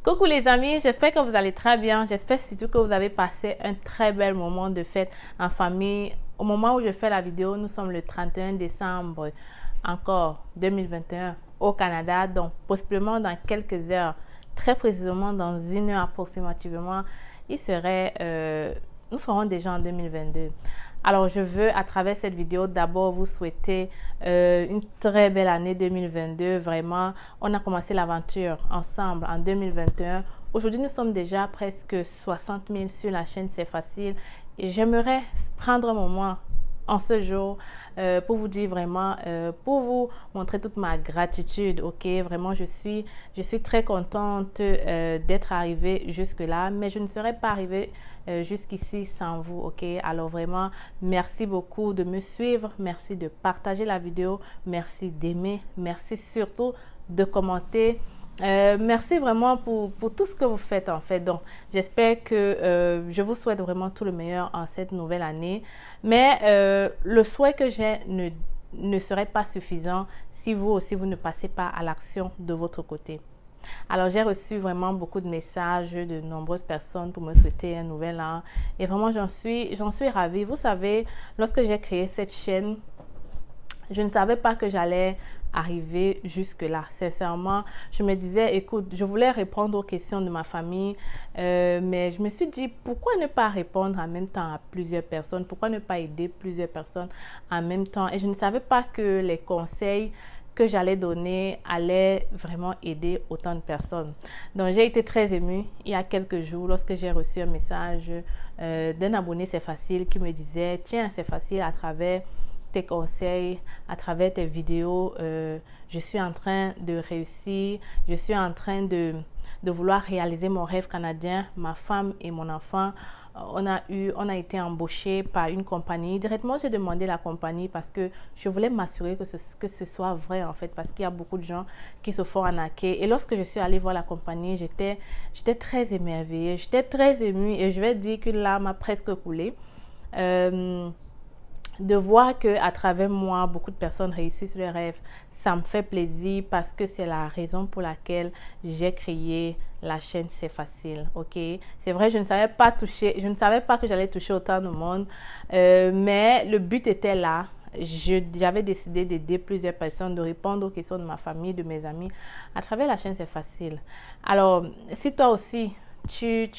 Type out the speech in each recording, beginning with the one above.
Coucou les amis, j'espère que vous allez très bien. J'espère surtout que vous avez passé un très bel moment de fête en famille. Au moment où je fais la vidéo, nous sommes le 31 décembre encore 2021 au Canada. Donc possiblement dans quelques heures, très précisément dans une heure approximativement, nous serons déjà en 2022. Alors, je veux, à travers cette vidéo, d'abord vous souhaiter une très belle année 2022. Vraiment, on a commencé l'aventure ensemble en 2021. Aujourd'hui, nous sommes déjà presque 60 000 sur la chaîne C'est Facile. Et j'aimerais prendre un moment en ce jour pour vous dire vraiment, pour vous montrer toute ma gratitude, ok? Vraiment, je suis très contente d'être arrivée jusque-là, mais je ne serais pas arrivée jusqu'ici sans vous, ok? Alors vraiment, merci beaucoup de me suivre, merci de partager la vidéo, merci d'aimer, merci surtout de commenter. Merci vraiment pour tout ce que vous faites en fait. Donc, j'espère que je vous souhaite vraiment tout le meilleur en cette nouvelle année. Mais le souhait que j'ai ne serait pas suffisant si vous aussi, vous ne passez pas à l'action de votre côté. Alors, j'ai reçu vraiment beaucoup de messages de nombreuses personnes pour me souhaiter un nouvel an. Et vraiment, j'en suis ravie. Vous savez, lorsque j'ai créé cette chaîne, je ne savais pas que j'allais arriver jusque-là. Sincèrement, je me disais, écoute, je voulais répondre aux questions de ma famille, mais je me suis dit, pourquoi ne pas répondre en même temps à plusieurs personnes? Pourquoi ne pas aider plusieurs personnes en même temps? Et je ne savais pas que les conseils que j'allais donner allaient vraiment aider autant de personnes. Donc, j'ai été très émue il y a quelques jours lorsque j'ai reçu un message d'un abonné C'est Facile qui me disait, tiens, c'est facile à travers tes conseils, à travers tes vidéos, je suis en train de réussir, je suis en train de vouloir réaliser mon rêve canadien. Ma femme et mon enfant, on a été embauchés par une compagnie. Directement, j'ai demandé la compagnie parce que je voulais m'assurer que ce soit vrai en fait, parce qu'il y a beaucoup de gens qui se font arnaquer. Et lorsque je suis allée voir la compagnie, j'étais très émerveillée, j'étais très émue et je vais dire que l'âme a presque coulé. De voir que à travers moi, beaucoup de personnes réussissent leurs rêves, ça me fait plaisir parce que c'est la raison pour laquelle j'ai créé la chaîne C'est Facile, ok? C'est vrai, je ne savais pas que j'allais toucher autant de monde, mais le but était là. J'avais décidé d'aider plusieurs personnes, de répondre aux questions de ma famille, de mes amis. À travers la chaîne C'est Facile. Alors, si toi aussi, tu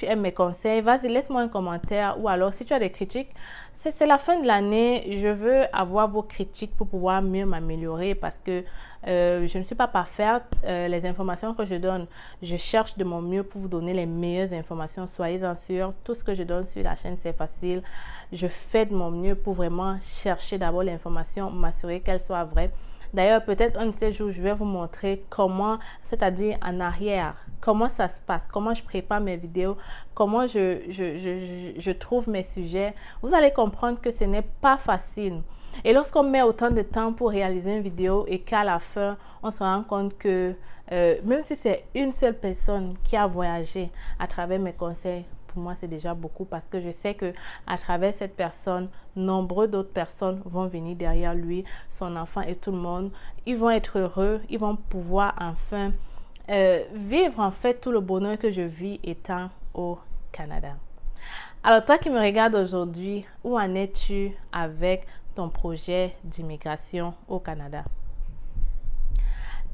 aimes mes conseils, vas-y, laisse-moi un commentaire, ou alors si tu as des critiques, c'est la fin de l'année, je veux avoir vos critiques pour pouvoir mieux m'améliorer parce que je ne suis pas parfaite. Les informations que je donne, je cherche de mon mieux pour vous donner les meilleures informations, soyez-en sûrs. Tout ce que je donne sur la chaîne C'est Facile, je fais de mon mieux pour vraiment chercher d'abord l'information, m'assurer qu'elle soit vraie. D'ailleurs, peut-être un de ces jours, je vais vous montrer comment, c'est-à-dire en arrière, comment ça se passe, comment je prépare mes vidéos, comment je trouve mes sujets. Vous allez comprendre que ce n'est pas facile. Et lorsqu'on met autant de temps pour réaliser une vidéo et qu'à la fin, on se rend compte que même si c'est une seule personne qui a voyagé à travers mes conseils, pour moi, c'est déjà beaucoup parce que je sais que à travers cette personne, nombreux d'autres personnes vont venir derrière lui, son enfant et tout le monde. Ils vont être heureux, ils vont pouvoir enfin vivre en fait tout le bonheur que je vis étant au Canada. Alors toi qui me regardes aujourd'hui, où en es-tu avec ton projet d'immigration au Canada?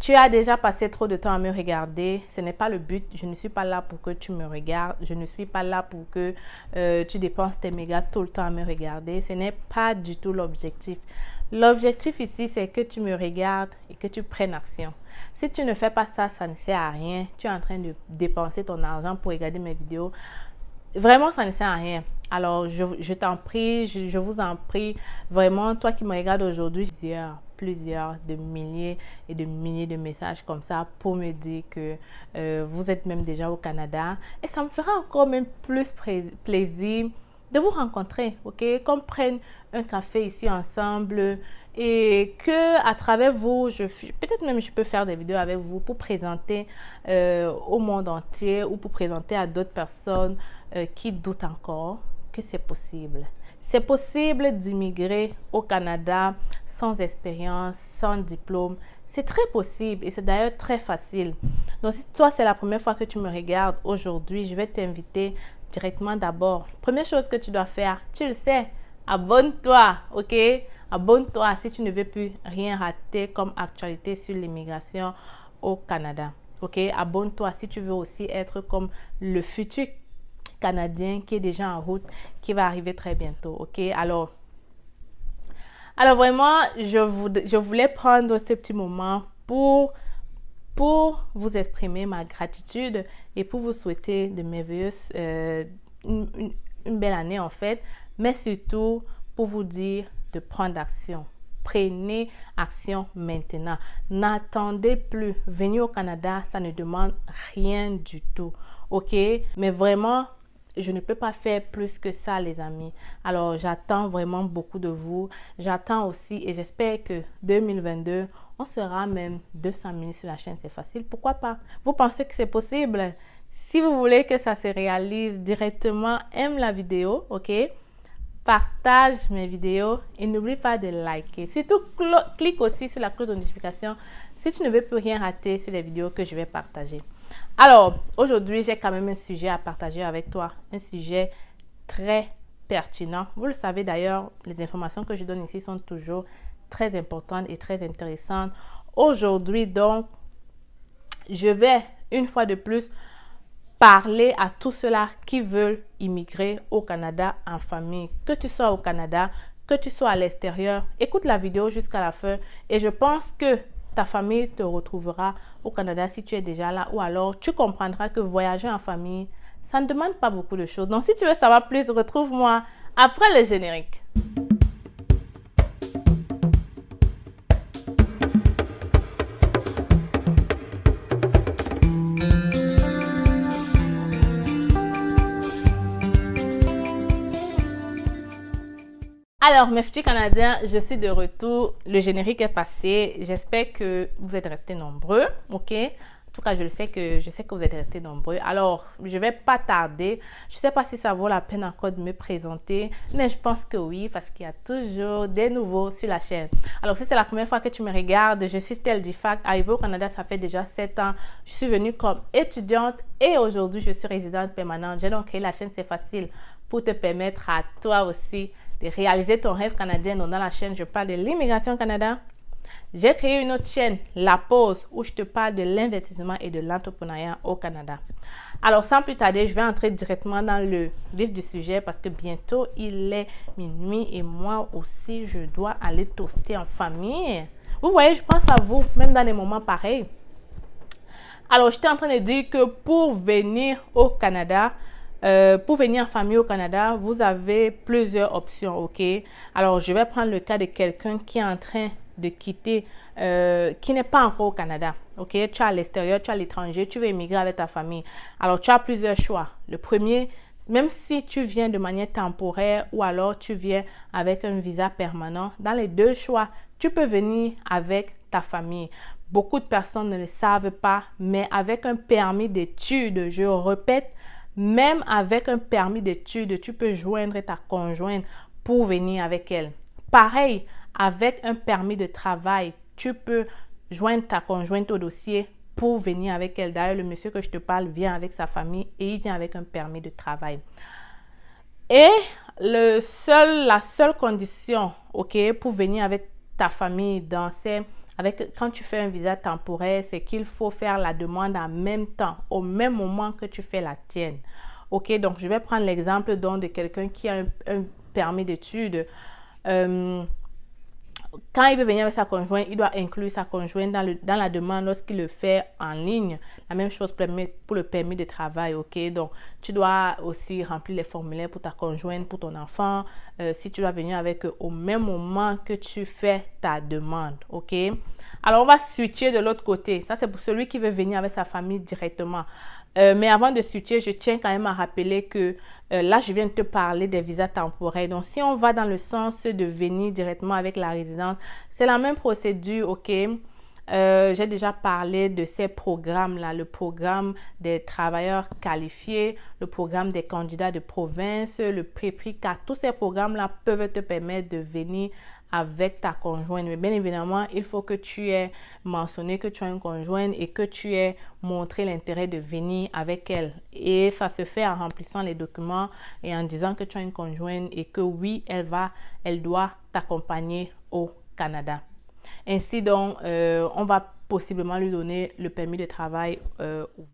Tu as déjà passé trop de temps à me regarder. Ce n'est pas le but. Je ne suis pas là pour que tu me regardes. Je ne suis pas là pour que tu dépenses tes mégas tout le temps à me regarder. Ce n'est pas du tout l'objectif. L'objectif ici, c'est que tu me regardes et que tu prennes action. Si tu ne fais pas ça, ça ne sert à rien. Tu es en train de dépenser ton argent pour regarder mes vidéos. Vraiment, ça ne sert à rien. Alors, je t'en prie, je vous en prie, vraiment, toi qui me regardes aujourd'hui, plusieurs de milliers et de milliers de messages comme ça pour me dire que vous êtes même déjà au Canada. Et ça me fera encore même plus plaisir de vous rencontrer, ok? Qu'on prenne un café ici ensemble et que à travers vous, peut-être même je peux faire des vidéos avec vous pour présenter au monde entier ou pour présenter à d'autres personnes qui doutent encore que c'est possible. C'est possible d'immigrer au Canada sans expérience, sans diplôme. C'est très possible et c'est d'ailleurs très facile. Donc, si toi, c'est la première fois que tu me regardes aujourd'hui, je vais t'inviter directement d'abord. Première chose que tu dois faire, tu le sais, abonne-toi, ok? Abonne-toi si tu ne veux plus rien rater comme actualité sur l'immigration au Canada, ok? Abonne-toi si tu veux aussi être comme le futur Canadien qui est déjà en route, qui va arriver très bientôt, ok? Alors vraiment, je voulais prendre ce petit moment pour vous exprimer ma gratitude et pour vous souhaiter de merveilleuses, une belle année en fait, mais surtout pour vous dire de prendre action. Prenez action maintenant. N'attendez plus. Venir au Canada, ça ne demande rien du tout. Ok? Mais vraiment, je ne peux pas faire plus que ça, les amis. Alors, j'attends vraiment beaucoup de vous. J'attends aussi et j'espère que 2022, on sera même 200 000 sur la chaîne. C'est facile. Pourquoi pas? Vous pensez que c'est possible? Si vous voulez que ça se réalise directement, aime la vidéo, ok? Partage mes vidéos et n'oublie pas de liker. Surtout, clique aussi sur la cloche de notification si tu ne veux plus rien rater sur les vidéos que je vais partager. Alors, aujourd'hui, j'ai quand même un sujet à partager avec toi. Un sujet très pertinent. Vous le savez d'ailleurs, les informations que je donne ici sont toujours très importantes et très intéressantes. Aujourd'hui, donc, je vais, une fois de plus, parler à tous ceux-là qui veulent immigrer au Canada en famille. Que tu sois au Canada, que tu sois à l'extérieur, écoute la vidéo jusqu'à la fin et je pense que ta famille te retrouvera au Canada si tu es déjà là ou alors tu comprendras que voyager en famille, ça ne demande pas beaucoup de choses. Donc si tu veux savoir plus, retrouve-moi après le générique. Alors, mes petits Canadiens, je suis de retour. Le générique est passé. J'espère que vous êtes restés nombreux, ok? En tout cas, je sais que vous êtes restés nombreux. Alors, je ne vais pas tarder. Je ne sais pas si ça vaut la peine encore de me présenter, mais je pense que oui, parce qu'il y a toujours des nouveaux sur la chaîne. Alors, si c'est la première fois que tu me regardes, je suis Stell Difac. Arrivée au Canada, ça fait déjà 7 ans. Je suis venue comme étudiante et aujourd'hui, je suis résidente permanente. J'ai donc créé la chaîne C'est Facile pour te permettre à toi aussi de réaliser ton rêve canadien. Donc, dans la chaîne, je parle de l'immigration au Canada. J'ai créé une autre chaîne, La Pause, où je te parle de l'investissement et de l'entrepreneuriat au Canada. Alors, sans plus tarder, je vais entrer directement dans le vif du sujet parce que bientôt, il est minuit et moi aussi, je dois aller toaster en famille. Vous voyez, je pense à vous, même dans des moments pareils. Alors, j'étais en train de dire que pour venir au Canada, pour venir en famille au Canada, vous avez plusieurs options, ok? Alors, je vais prendre le cas de quelqu'un qui est en train de quitter, qui n'est pas encore au Canada, ok? Tu es à l'extérieur, tu es à l'étranger, tu veux émigrer avec ta famille. Alors, tu as plusieurs choix. Le premier, même si tu viens de manière temporaire ou alors tu viens avec un visa permanent, dans les deux choix, tu peux venir avec ta famille. Beaucoup de personnes ne le savent pas, mais avec un permis d'études, je répète, même avec un permis d'études, tu peux joindre ta conjointe pour venir avec elle. Pareil, avec un permis de travail, tu peux joindre ta conjointe au dossier pour venir avec elle. D'ailleurs, le monsieur que je te parle vient avec sa famille et il vient avec un permis de travail. Et la seule condition, ok, pour venir avec ta famille quand tu fais un visa temporaire, c'est qu'il faut faire la demande en même temps, au même moment que tu fais la tienne. Ok, donc je vais prendre l'exemple de quelqu'un qui a un permis d'études. Quand il veut venir avec sa conjointe, il doit inclure sa conjointe dans la demande lorsqu'il le fait en ligne. La même chose pour le permis de travail, ok? Donc, tu dois aussi remplir les formulaires pour ta conjointe, pour ton enfant, si tu dois venir avec eux au même moment que tu fais ta demande, ok? Alors, on va switcher de l'autre côté. Ça, c'est pour celui qui veut venir avec sa famille directement. Mais avant de switcher, je tiens quand même à rappeler que là, je viens de te parler des visas temporaires. Donc, si on va dans le sens de venir directement avec la résidence, c'est la même procédure, ok? J'ai déjà parlé de ces programmes-là, le programme des travailleurs qualifiés, le programme des candidats de province, le Prépri 4. Tous ces programmes-là peuvent te permettre de venir avec ta conjointe. Mais bien évidemment, il faut que tu aies mentionné que tu as une conjointe et que tu aies montré l'intérêt de venir avec elle. Et ça se fait en remplissant les documents et en disant que tu as une conjointe et que oui, elle doit t'accompagner au Canada. Ainsi donc, on va possiblement lui donner le permis de travail.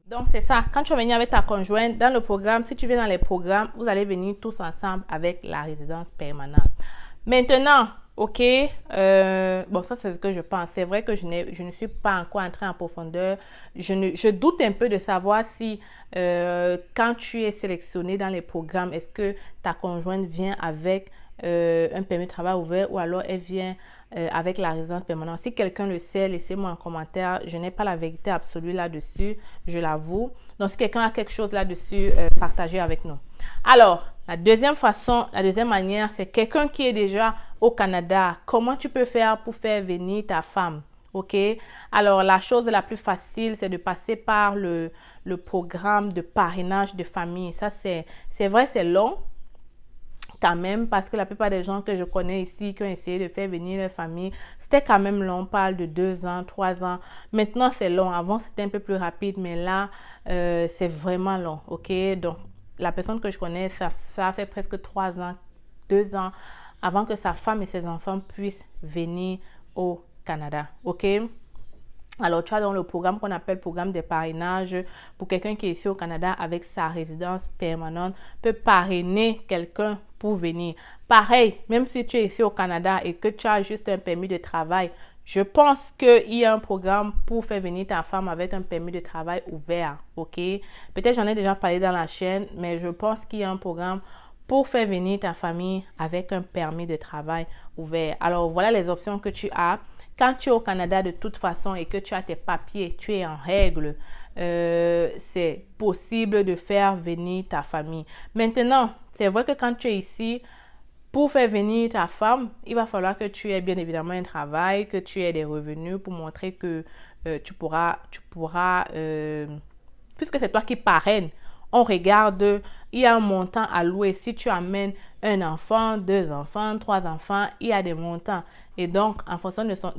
Donc, c'est ça. Quand tu vas venir avec ta conjointe, dans le programme, si tu viens dans les programmes, vous allez venir tous ensemble avec la résidence permanente. Maintenant, ok, bon, ça c'est ce que je pense. C'est vrai que je ne suis pas encore entrée en profondeur. Je doute un peu de savoir si quand tu es sélectionné dans les programmes, est-ce que ta conjointe vient avec un permis de travail ouvert ou alors elle vient avec la résidence permanente. Si quelqu'un le sait, laissez-moi un commentaire. Je n'ai pas la vérité absolue là-dessus, je l'avoue. Donc, si quelqu'un a quelque chose là-dessus, partagez avec nous. Alors, la deuxième manière, c'est quelqu'un qui est déjà au Canada. Comment tu peux faire pour faire venir ta femme? Ok? Alors, la chose la plus facile, c'est de passer par le programme de parrainage de famille. Ça, c'est vrai, c'est long. Quand même, parce que la plupart des gens que je connais ici qui ont essayé de faire venir leur famille, c'était quand même long. On parle de 2 ans, 3 ans. Maintenant, c'est long. Avant, c'était un peu plus rapide, mais là, c'est vraiment long. Ok, donc la personne que je connais, ça fait presque 3 ans, 2 ans avant que sa femme et ses enfants puissent venir au Canada. Ok. Alors, tu as dans le programme qu'on appelle programme de parrainage pour quelqu'un qui est ici au Canada avec sa résidence permanente, peut parrainer quelqu'un pour venir. Pareil, même si tu es ici au Canada et que tu as juste un permis de travail, je pense qu'il y a un programme pour faire venir ta femme avec un permis de travail ouvert. Ok? Peut-être j'en ai déjà parlé dans la chaîne, mais je pense qu'il y a un programme pour faire venir ta famille avec un permis de travail ouvert. Alors, voilà les options que tu as. Quand tu es au Canada de toute façon et que tu as tes papiers, tu es en règle, c'est possible de faire venir ta famille. Maintenant, c'est vrai que quand tu es ici, pour faire venir ta femme, il va falloir que tu aies bien évidemment un travail, que tu aies des revenus pour montrer que tu pourras puisque c'est toi qui parraines, on regarde, il y a un montant alloué. Si tu amènes un enfant, 2 enfants, 3 enfants, il y a des montants. Et donc,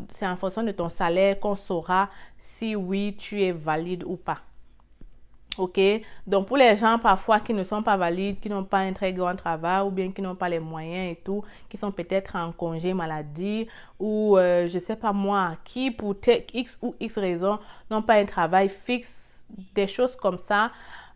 c'est en fonction de ton salaire qu'on saura si oui, tu es valide ou pas. Ok, donc pour les gens parfois qui ne sont pas valides, qui n'ont pas un très grand travail ou bien qui n'ont pas les moyens et tout, qui sont peut-être en congé maladie ou je sais pas moi, qui pour X ou X raison n'ont pas un travail fixe, des choses comme ça,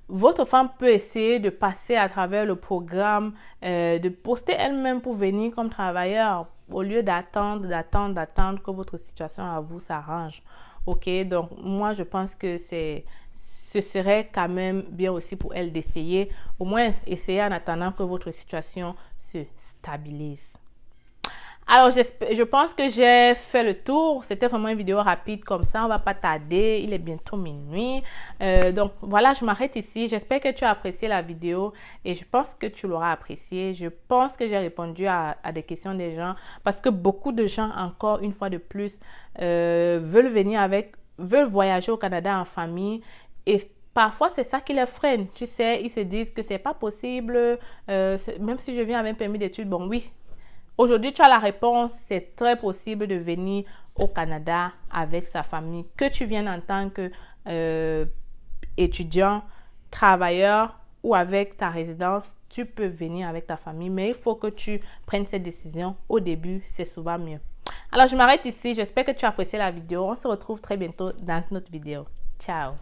votre femme peut essayer de passer à travers le programme, de poster elle-même pour venir comme travailleur au lieu d'attendre que votre situation à vous s'arrange. Ok, donc moi je pense que ce serait quand même bien aussi pour elle d'essayer, au moins essayer en attendant que votre situation se stabilise. Alors, je pense que j'ai fait le tour. C'était vraiment une vidéo rapide comme ça. On va pas tarder. Il est bientôt minuit. Donc, voilà, je m'arrête ici. J'espère que tu as apprécié la vidéo et je pense que tu l'auras apprécié. Je pense que j'ai répondu à des questions des gens parce que beaucoup de gens, encore une fois de plus, veulent voyager au Canada en famille et parfois, c'est ça qui les freine. Tu sais, ils se disent que c'est pas possible. Même si je viens avec un permis d'études, bon, oui. Aujourd'hui, tu as la réponse. C'est très possible de venir au Canada avec sa famille. Que tu viennes en tant que étudiant, travailleur ou avec ta résidence, tu peux venir avec ta famille. Mais il faut que tu prennes cette décision au début. C'est souvent mieux. Alors, je m'arrête ici. J'espère que tu as apprécié la vidéo. On se retrouve très bientôt dans une autre vidéo. Ciao!